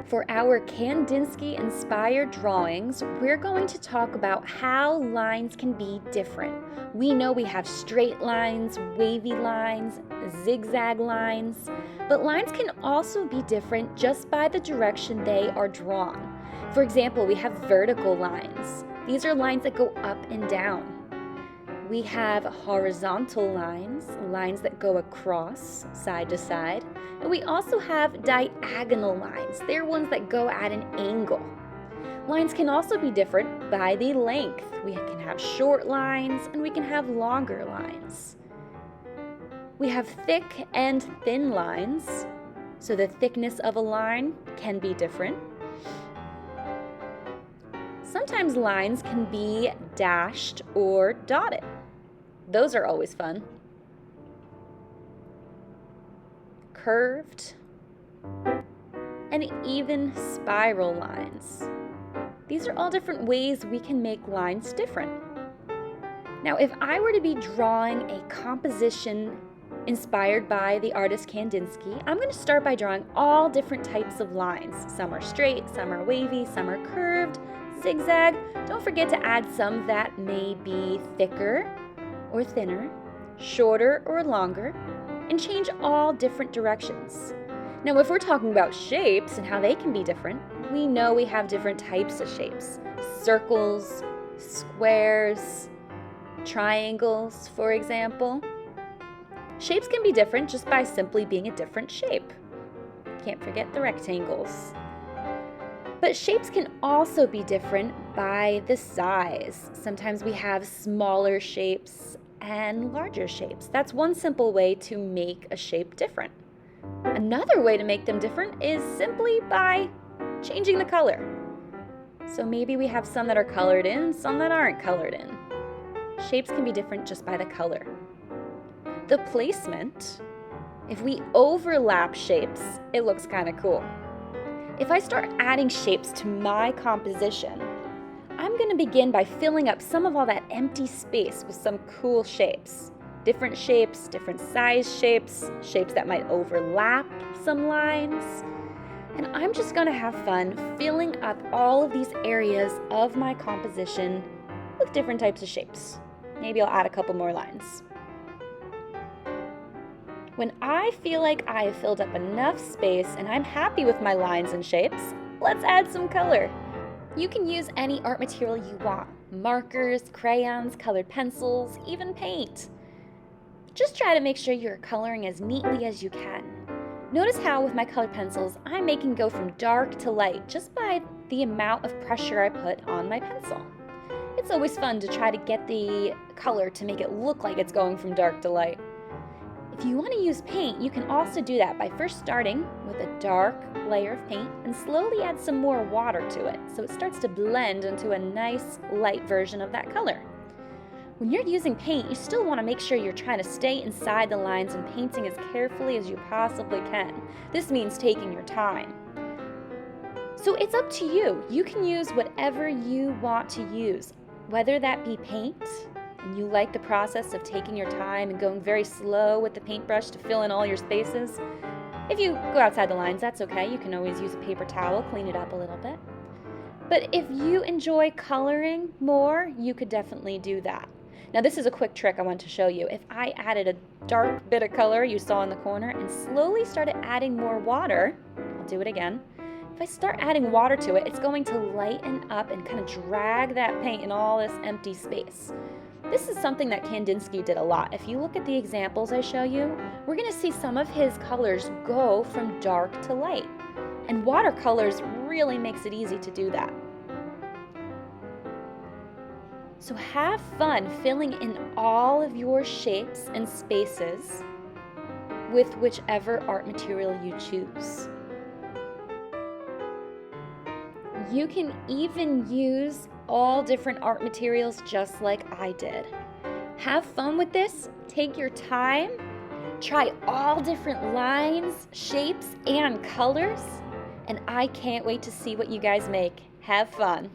For our Kandinsky-inspired drawings, we're going to talk about how lines can be different. We know we have straight lines, wavy lines, zigzag lines, but lines can also be different just by the direction they are drawn. For example, we have vertical lines. These are lines that go up and down. We have horizontal lines, lines that go across, side to side. And we also have diagonal lines. They're ones that go at an angle. Lines can also be different by the length. We can have short lines and we can have longer lines. We have thick and thin lines, so the thickness of a line can be different. Sometimes lines can be dashed or dotted. Those are always fun. Curved and even spiral lines. These are all different ways we can make lines different. Now, if I were to be drawing a composition inspired by the artist Kandinsky, I'm going to start by drawing all different types of lines. Some are straight, some are wavy, some are curved, zigzag. Don't forget to add some that may be thicker or thinner, shorter or longer, and change all different directions. Now, if we're talking about shapes and how they can be different, we know we have different types of shapes. Circles, squares, triangles, for example. Shapes can be different just by simply being a different shape. Can't forget the rectangles. But shapes can also be different by the size. Sometimes we have smaller shapes and larger shapes. That's one simple way to make a shape different. Another way to make them different is simply by changing the color. So maybe we have some that are colored in, some that aren't colored in. Shapes can be different just by the color. The placement, if we overlap shapes, it looks kind of cool. If I start adding shapes to my composition, I'm going to begin by filling up some of all that empty space with some cool shapes. Different shapes, different size shapes, shapes that might overlap some lines. And I'm just going to have fun filling up all of these areas of my composition with different types of shapes. Maybe I'll add a couple more lines. When I feel like I have filled up enough space and I'm happy with my lines and shapes, let's add some color. You can use any art material you want. Markers, crayons, colored pencils, even paint. Just try to make sure you're coloring as neatly as you can. Notice how with my colored pencils, I'm making go from dark to light just by the amount of pressure I put on my pencil. It's always fun to try to get the color to make it look like it's going from dark to light. If you want to use paint, you can also do that by first starting with a dark layer of paint and slowly add some more water to it so it starts to blend into a nice light version of that color. When you're using paint, you still want to make sure you're trying to stay inside the lines and painting as carefully as you possibly can. This means taking your time. So it's up to you. You can use whatever you want to use, whether that be paint, and you like the process of taking your time and going very slow with the paintbrush to fill in all your spaces. If you go outside the lines, that's okay. You can always use a paper towel, clean it up a little bit. But if you enjoy coloring more, you could definitely do that. Now this is a quick trick I want to show you. If I added a dark bit of color you saw in the corner and slowly started adding more water, I'll do it again. If I start adding water to it, it's going to lighten up and kind of drag that paint in all this empty space. This is something that Kandinsky did a lot. If you look at the examples I show you, we're going to see some of his colors go from dark to light. And watercolors really makes it easy to do that. So have fun filling in all of your shapes and spaces with whichever art material you choose. You can even use all different art materials just like I did. Have fun with this, take your time, try all different lines, shapes, and colors, and I can't wait to see what you guys make. Have fun.